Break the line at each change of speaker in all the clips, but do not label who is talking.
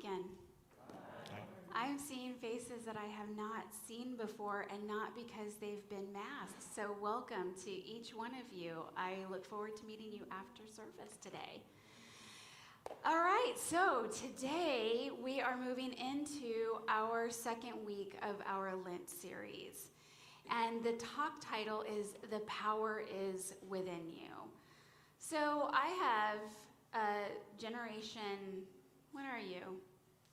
weekend? I'm seeing faces that I have not seen before, and not because they've been masked. So welcome to each one of you. I look forward to meeting you after service today. All right, so today we are moving into our second week of our Lent series. And the talk title is The Power is Within You. So I have a generation, what are you?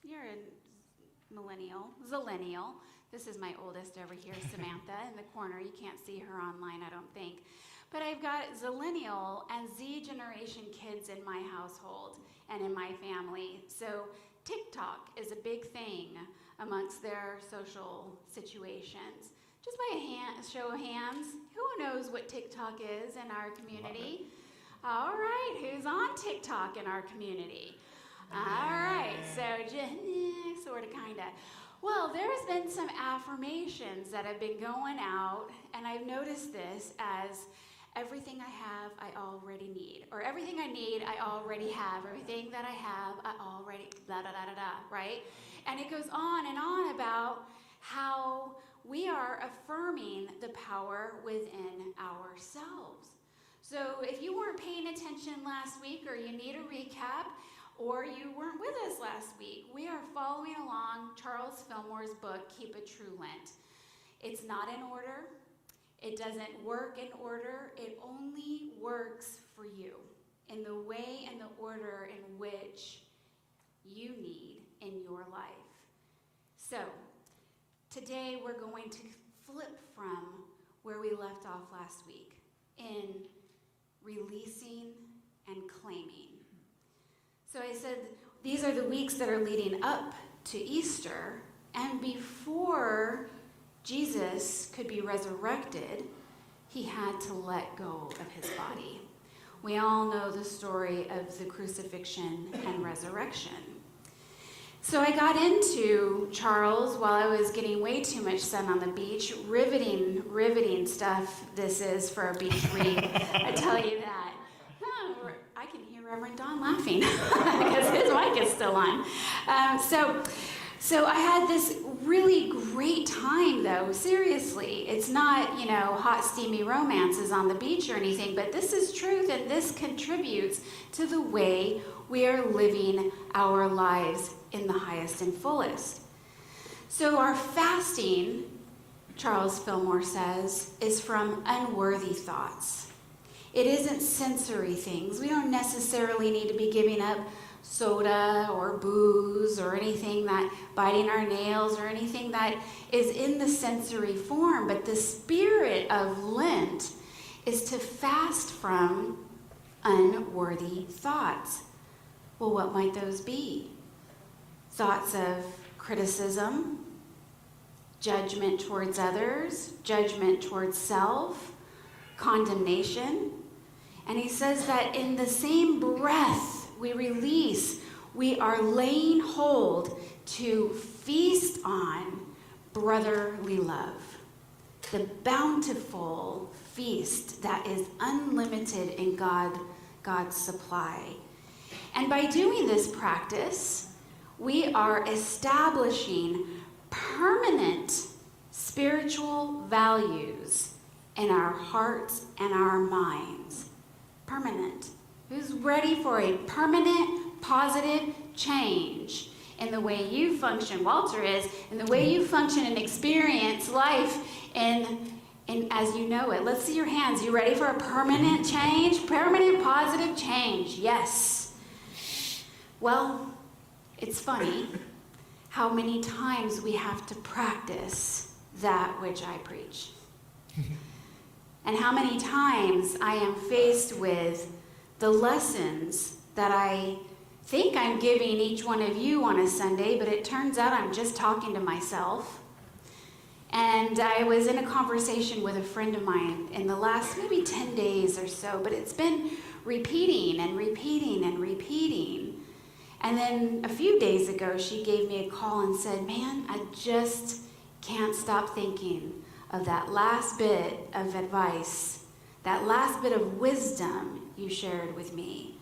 You're a millennial, zillennial. This is my oldest over here, Samantha, in the corner. You can't see her online, I don't think. But I've got zillennial and Z generation kids in my household and in my family. So TikTok is a big thing amongst their social situations. Just by a show of hands, who knows what TikTok is in our community? All right, who's on TikTok in our community? All right, so just sort of, kind of. Well, there's been some affirmations that have been going out, and I've noticed this as everything I have, I already need. Or everything I need, I already have. Everything that I have, I already, da da da da da, right? And it goes on and on about how we are affirming the power within ourselves. So if you weren't paying attention last week, or you need a recap, or you weren't with us last week, we are following along Charles Fillmore's book, Keep a True Lent. It's not in order. It doesn't work in order. It only works for you in the way and the order in which you need in your life. So today we're going to flip from where we left off last week in releasing and claiming. So I said these are the weeks that are leading up to Easter, and before Jesus could be resurrected, he had to let go of his body. We all know the story of the crucifixion and resurrection. So I got into Charles while I was getting way too much sun on the beach. Riveting stuff this is for a beach read, I tell you that. I can hear Reverend Don laughing because his mic is still on. So I had this really great time, though. Seriously, it's not, hot, steamy romances on the beach or anything, but this is truth, and this contributes to the way we are living our lives in the highest and fullest. So our fasting, Charles Fillmore says, is from unworthy thoughts. It isn't sensory things. We don't necessarily need to be giving up soda or booze or anything that biting our nails or anything that is in the sensory form. But the spirit of Lent is to fast from unworthy thoughts. Well, what might those be? Thoughts of criticism, judgment towards others, judgment towards self, condemnation. And he says that in the same breath we release, we are laying hold to feast on brotherly love, the bountiful feast that is unlimited in God's supply. And by doing this practice, we are establishing permanent spiritual values in our hearts and our minds. Permanent. Who's ready for a permanent, positive change in the way you function? Walter is, in the way you function and experience life in as you know it. Let's see your hands. You ready for a permanent change? Permanent, positive change. Yes. Well, it's funny how many times we have to practice that which I preach. And how many times I am faced with the lessons that I think I'm giving each one of you on a Sunday, but it turns out I'm just talking to myself. And I was in a conversation with a friend of mine in the last maybe 10 days or so, but it's been repeating and repeating and repeating. And then a few days ago, she gave me a call and said, man, I just can't stop thinking of that last bit of advice, that last bit of wisdom you shared with me.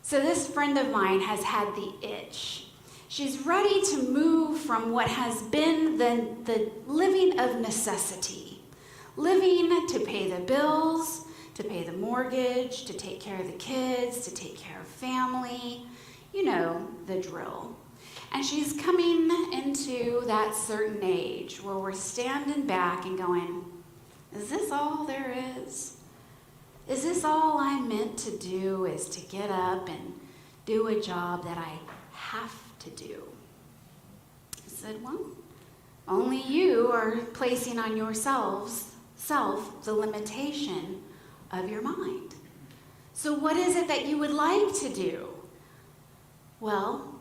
So this friend of mine has had the itch She's ready to move from what has been the living of necessity, living to pay the bills, to pay the mortgage, to take care of the kids, to take care of family, you know, the drill. And she's coming into that certain age where we're standing back and going, is this all there is? Is this all I'm meant to do, is to get up and do a job that I have to do? I said, well, only you are placing on yourself the limitation of your mind. So what is it that you would like to do? Well,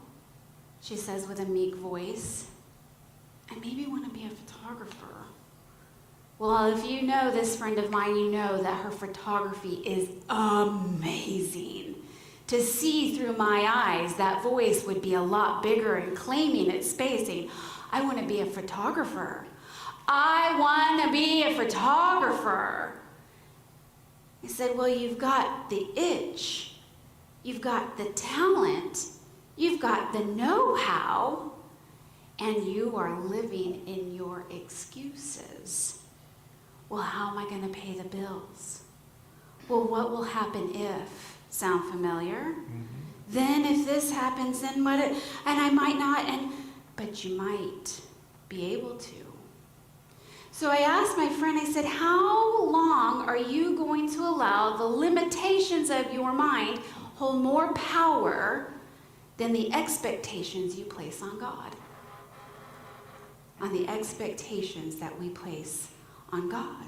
she says with a meek voice, I maybe want to be a photographer. Well, if you know this friend of mine, you know that her photography is amazing. To see through my eyes, that voice would be a lot bigger and claiming its space, saying, I want to be a photographer. I want to be a photographer. I said, well, you've got the itch. You've got the talent. You've got the know-how. And you are living in your excuses. Well, how am I going to pay the bills? Well, what will happen if? Sound familiar? Mm-hmm. Then if this happens, then what? And I might not, but you might be able to. So I asked my friend, I said, how long are you going to allow the limitations of your mind hold more power than the expectations you place on God? On the expectations that we place on God.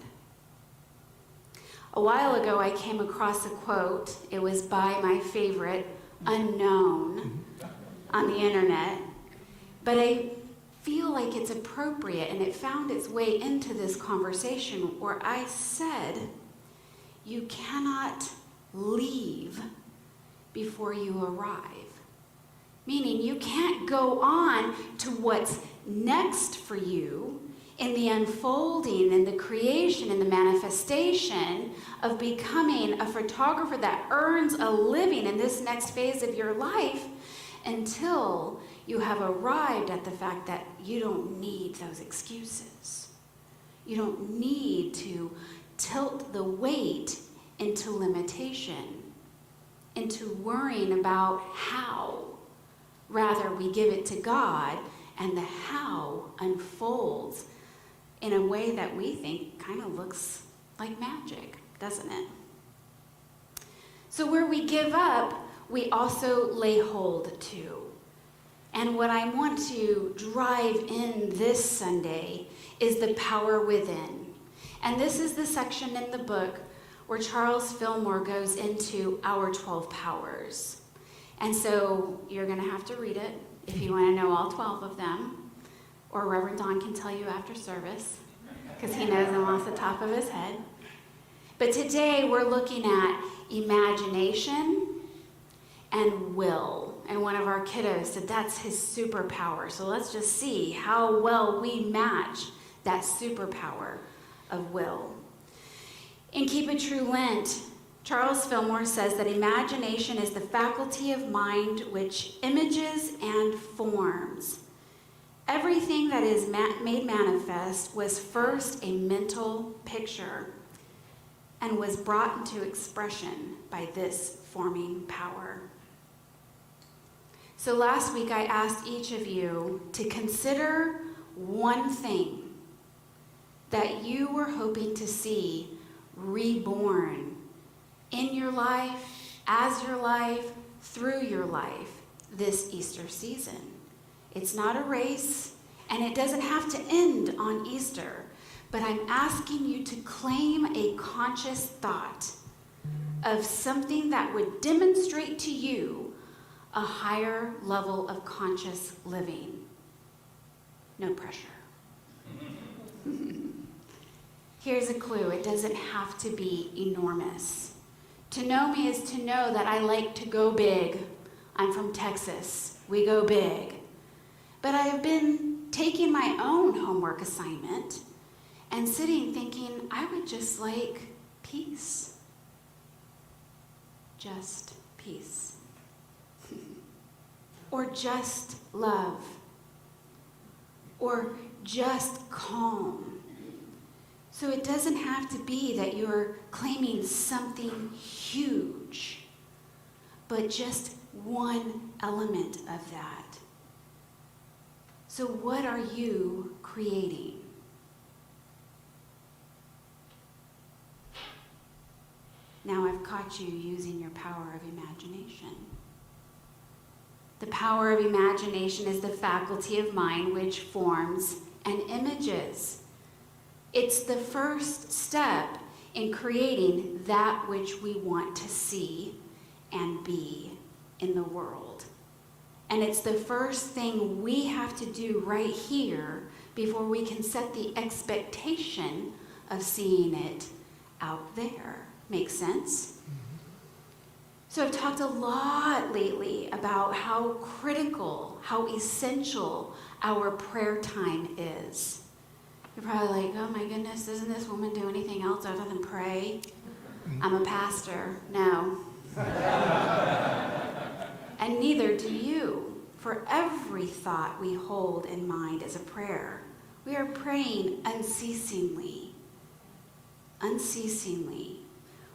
A while ago, I came across a quote. It was by my favorite, Unknown, on the internet. But I feel like it's appropriate, and it found its way into this conversation where I said, you cannot leave before you arrive. Meaning you can't go on to what's next for you in the unfolding and the creation and the manifestation of becoming a photographer that earns a living in this next phase of your life until you have arrived at the fact that you don't need those excuses. You don't need to tilt the weight into limitation, into worrying about how. Rather, we give it to God, and the how unfolds in a way that we think kind of looks like magic, doesn't it? So where we give up, we also lay hold to. And what I want to drive in this Sunday is the power within. And this is the section in the book where Charles Fillmore goes into our 12 powers. And so you're going to have to read it if you want to know all 12 of them. Or Reverend Don can tell you after service, because he knows them off the top of his head. But today we're looking at imagination and will. And one of our kiddos said that's his superpower. So let's just see how well we match that superpower of will. In Keep It True Lent, Charles Fillmore says that imagination is the faculty of mind which images and forms. Everything that is made manifest was first a mental picture and was brought into expression by this forming power. So last week I asked each of you to consider one thing that you were hoping to see reborn in your life, as your life, through your life this Easter season. It's not a race, and it doesn't have to end on Easter, but I'm asking you to claim a conscious thought of something that would demonstrate to you a higher level of conscious living. No pressure. Here's a clue. It doesn't have to be enormous. To know me is to know that I like to go big. I'm from Texas. We go big. But I have been taking my own homework assignment and sitting thinking, I would just like peace. Just peace. or just love, or just calm. So it doesn't have to be that you're claiming something huge, but just one element of that. So what are you creating? Now I've caught you using your power of imagination. The power of imagination is the faculty of mind which forms and images. It's the first step in creating that which we want to see and be in the world. And it's the first thing we have to do right here before we can set the expectation of seeing it out there. Makes sense? So I've talked a lot lately about how critical, how essential our prayer time is. You're probably like, oh my goodness, doesn't this woman do anything else other than pray? I'm a pastor. No. And neither do you. For every thought we hold in mind is a prayer. We are praying unceasingly. Unceasingly.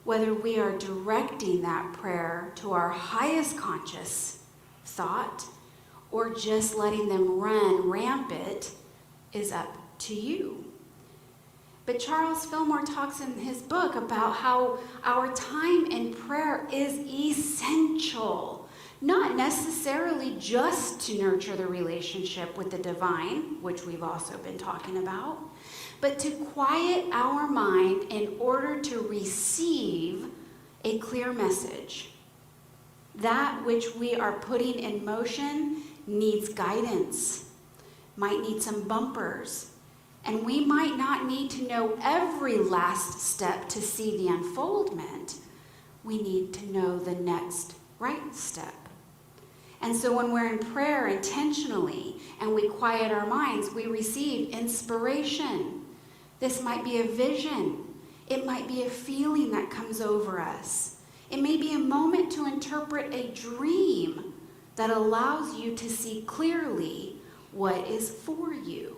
Whether we are directing that prayer to our highest conscious thought or just letting them run rampant is up to you. But Charles Fillmore talks in his book about how our time in prayer is essential, not necessarily just to nurture the relationship with the divine, which we've also been talking about, but to quiet our mind in order to receive a clear message. That which we are putting in motion needs guidance, might need some bumpers, and we might not need to know every last step to see the unfoldment. We need to know the next right step. And so when we're in prayer intentionally and we quiet our minds, we receive inspiration. This might be a vision. It might be a feeling that comes over us. It may be a moment to interpret a dream that allows you to see clearly what is for you.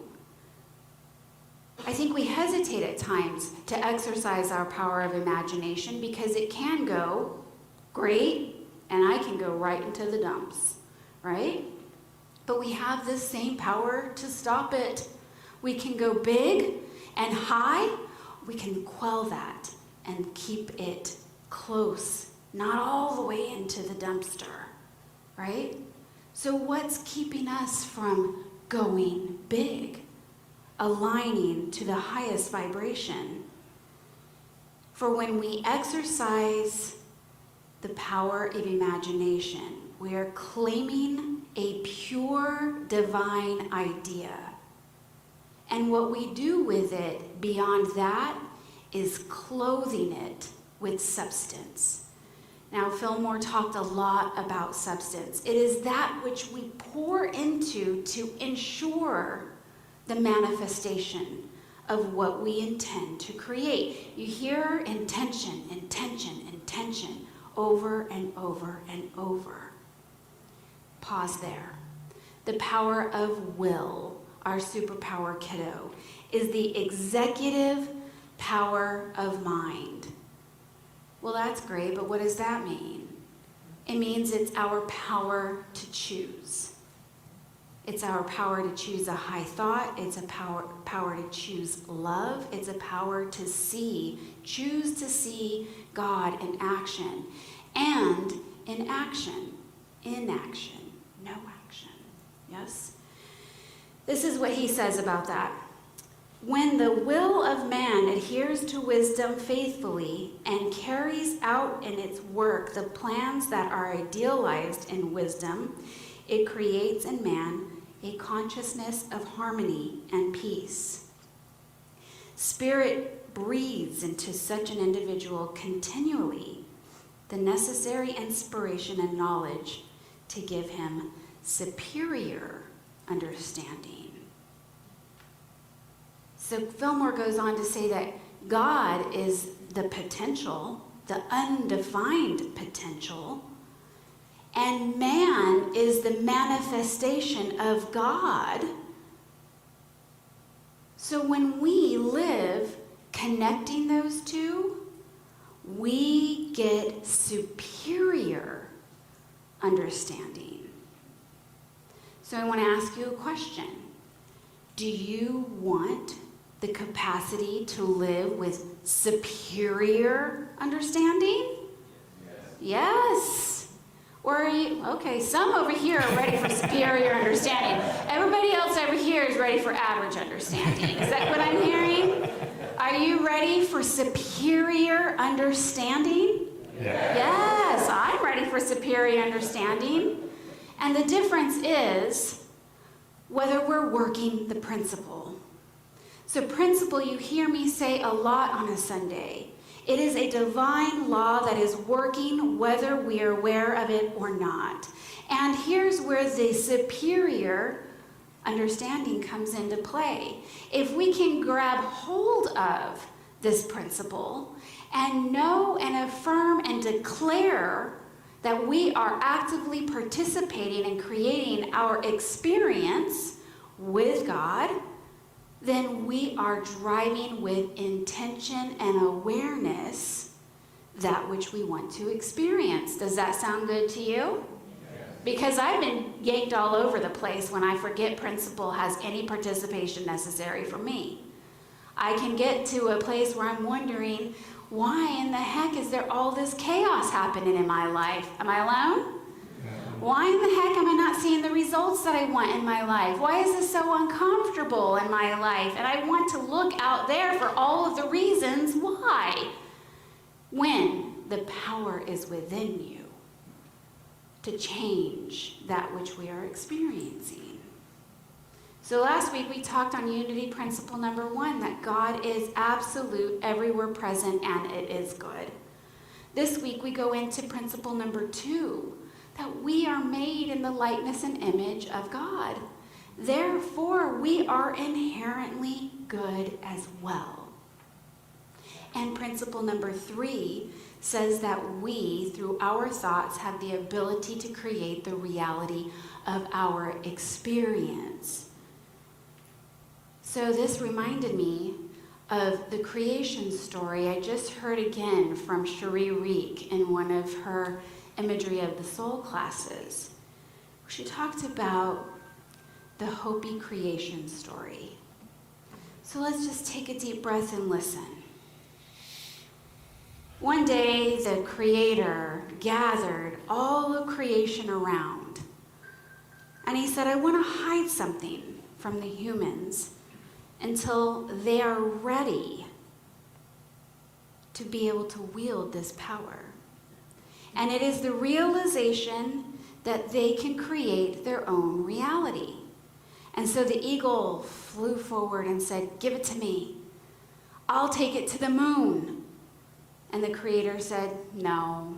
I think we hesitate at times to exercise our power of imagination because it can go great and I can go right into the dumps, right? But we have this same power to stop it. We can go big and high, we can quell that and keep it close, not all the way into the dumpster, right? So what's keeping us from going big, aligning to the highest vibration? For when we exercise the power of imagination, we are claiming a pure divine idea. And what we do with it beyond that is clothing it with substance. Now, Fillmore talked a lot about substance. It is that which we pour into to ensure the manifestation of what we intend to create. You hear intention, intention, intention over and over and over. Pause there. The power of will, our superpower kiddo, is the executive power of mind. Well, that's great, but what does that mean? It means it's our power to choose. It's our power to choose a high thought. It's a power to choose love. It's a power to see, choose to see God in action. And in action, inaction, no action. Yes? This is what he says about that. When the will of man adheres to wisdom faithfully and carries out in its work the plans that are idealized in wisdom, it creates in man a consciousness of harmony and peace. Spirit breathes into such an individual continually the necessary inspiration and knowledge to give him superior understanding. So Fillmore goes on to say that God is the potential, the undefined potential, and man is the manifestation of God. So when we live connecting those two, we get superior understanding. So I want to ask you a question. Do you want the capacity to live with superior understanding? Yes. Or are you, okay, some over here are ready for superior understanding. Everybody else over here is ready for average understanding. Is that what I'm hearing? Are you ready for superior understanding? Yes, I'm ready for superior understanding. And the difference is whether we're working the principle. So principle, you hear me say a lot on a Sunday. It is a divine law that is working whether we are aware of it or not. And here's where the superior understanding comes into play. If we can grab hold of this principle and know and affirm and declare that we are actively participating in creating our experience with God, then we are driving with intention and awareness that which we want to experience. Does that sound good to you? Because I've been yanked all over the place when I forget principle has any participation necessary for me. I can get to a place where I'm wondering, why in the heck is there all this chaos happening in my life? Am I alone? Why in the heck am I not seeing the results that I want in my life? Why is this so uncomfortable in my life? And I want to look out there for all of the reasons why. When the power is within you to change that which we are experiencing. So last week we talked on unity principle number 1, that God is absolute, everywhere present, and it is good. This week we go into principle number 2, that we are made in the likeness and image of God. Therefore, we are inherently good as well. And principle number 3 says that we, through our thoughts, have the ability to create the reality of our experience. So this reminded me of the creation story I just heard again from Cherie Reek in one of her imagery of the soul classes. She talked about the Hopi creation story. So let's just take a deep breath and listen. One day, the Creator gathered all of creation around, and he said, I want to hide something from the humans until they are ready to be able to wield this power. And it is the realization that they can create their own reality. And so the eagle flew forward and said, give it to me. I'll take it to the moon. And the Creator said, no.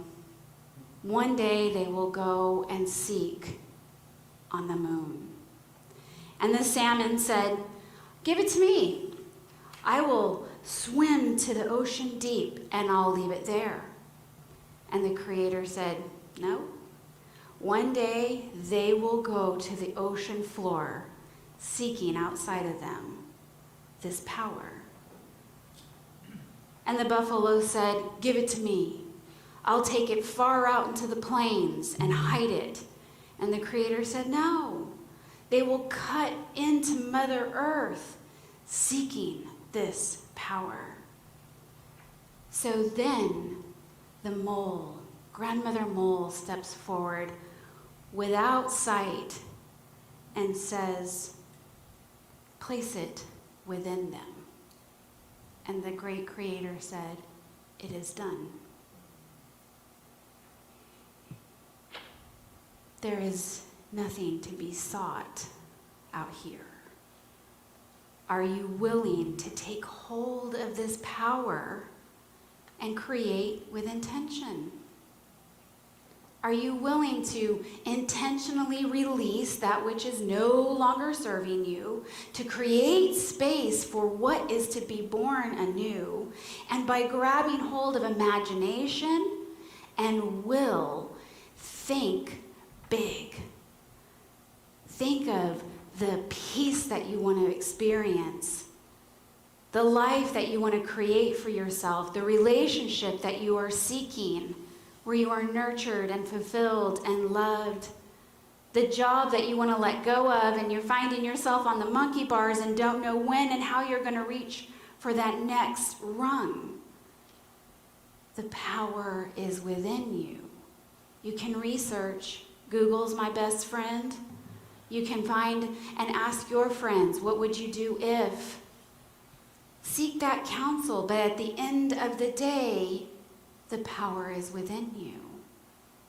One day they will go and seek on the moon. And the salmon said, give it to me. I will swim to the ocean deep and I'll leave it there. And the Creator said, no. One day they will go to the ocean floor, seeking outside of them this power. And the buffalo said, give it to me. I'll take it far out into the plains and hide it. And the Creator said, no. They will cut into Mother Earth, seeking this power. So then the mole, Grandmother Mole, steps forward without sight and says, place it within them. And the great Creator said, it is done. There is nothing to be sought out here. Are you willing to take hold of this power and create with intention? Are you willing to intentionally release that which is no longer serving you, to create space for what is to be born anew, and by grabbing hold of imagination and will, think big. Think of the peace that you want to experience, the life that you want to create for yourself, the relationship that you are seeking, where you are nurtured and fulfilled and loved, the job that you want to let go of and you're finding yourself on the monkey bars and don't know when and how you're going to reach for that next rung. The power is within you. You can research. Google's my best friend. You can find and ask your friends, what would you do if? Seek that counsel, but at the end of the day, the power is within you.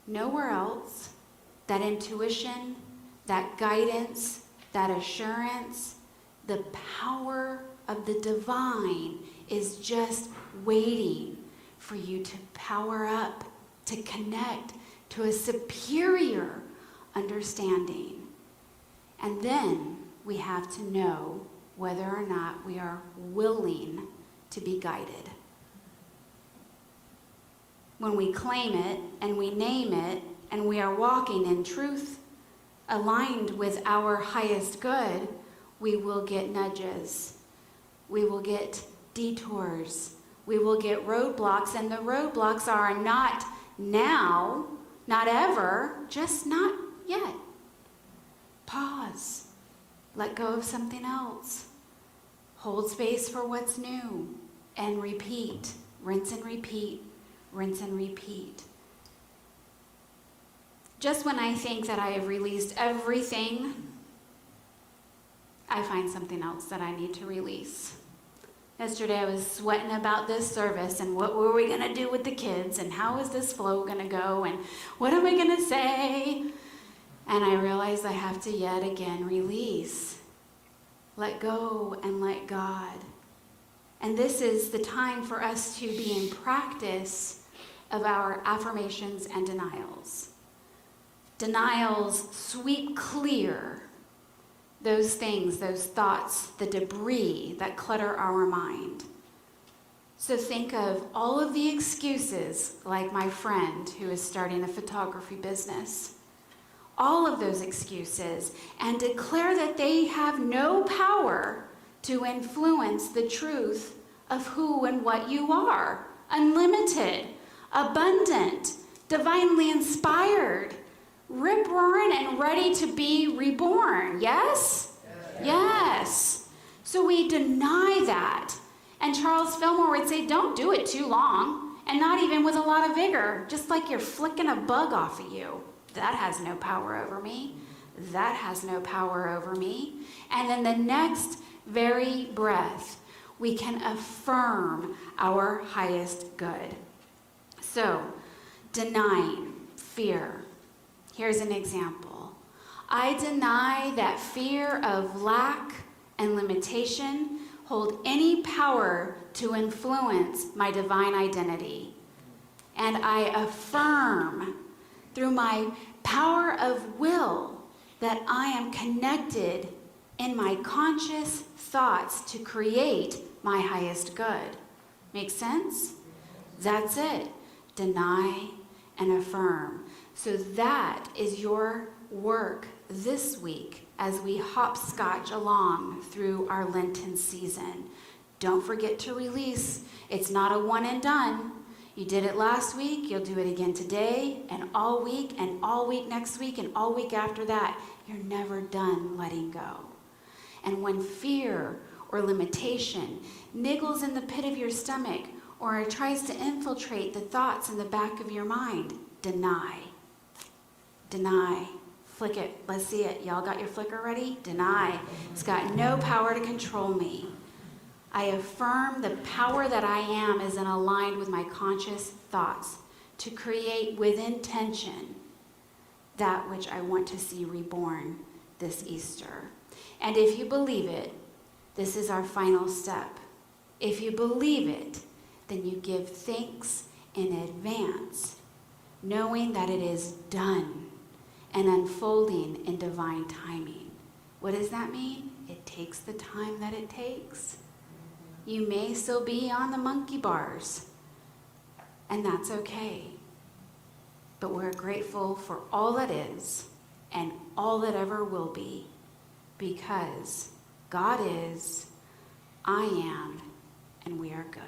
Nowhere else. That intuition, that guidance, that assurance, the power of the divine is just waiting for you to power up, to connect to a superior understanding. And then we have to know whether or not we are willing to be guided. When we claim it and we name it and we are walking in truth, aligned with our highest good, we will get nudges. We will get detours. We will get roadblocks, and the roadblocks are not now, not ever, just not yet. Pause. Let go of something else. Hold space for what's new, and repeat. Rinse and repeat. Rinse and repeat. Just when I think that I have released everything, I find something else that I need to release. Yesterday I was sweating about this service and what were we going to do with the kids and how is this flow going to go and what am I going to say? And I realized I have to yet again release. Let go and let God. And this is the time for us to be in practice of our affirmations and denials. Denials sweep clear those things, those thoughts, the debris that clutter our mind. So think of all of the excuses, like my friend who is starting a photography business. All of those excuses, and declare that they have no power to influence the truth of who and what you are. Unlimited, abundant, divinely inspired, rip-roaring and ready to be reborn. Yes? Yes. So we deny that. And Charles Fillmore would say, don't do it too long, and not even with a lot of vigor, just like you're flicking a bug off of you. That has no power over me. That has no power over me. And then the next very breath, we can affirm our highest good. So, denying fear. Here's an example. I deny that fear of lack and limitation hold any power to influence my divine identity. And I affirm through my power of will that I am connected in my conscious thoughts to create my highest good. Make sense? That's it. Deny and affirm. So that is your work this week as we hopscotch along through our Lenten season. Don't forget to release. It's not a one and done. You did it last week, you'll do it again today, and all week next week, and all week after that. You're never done letting go. And when fear or limitation niggles in the pit of your stomach or tries to infiltrate the thoughts in the back of your mind, deny. Deny. Flick it. Let's see it. Y'all got your flicker ready? Deny. It's got no power to control me. I affirm the power that I am is aligned with my conscious thoughts to create with intention that which I want to see reborn this Easter. And if you believe it, this is our final step. If you believe it, then you give thanks in advance, knowing that it is done and unfolding in divine timing. What does that mean? It takes the time that it takes. You may still be on the monkey bars, and that's okay. But we're grateful for all that is and all that ever will be, because God is, I am, and we are good.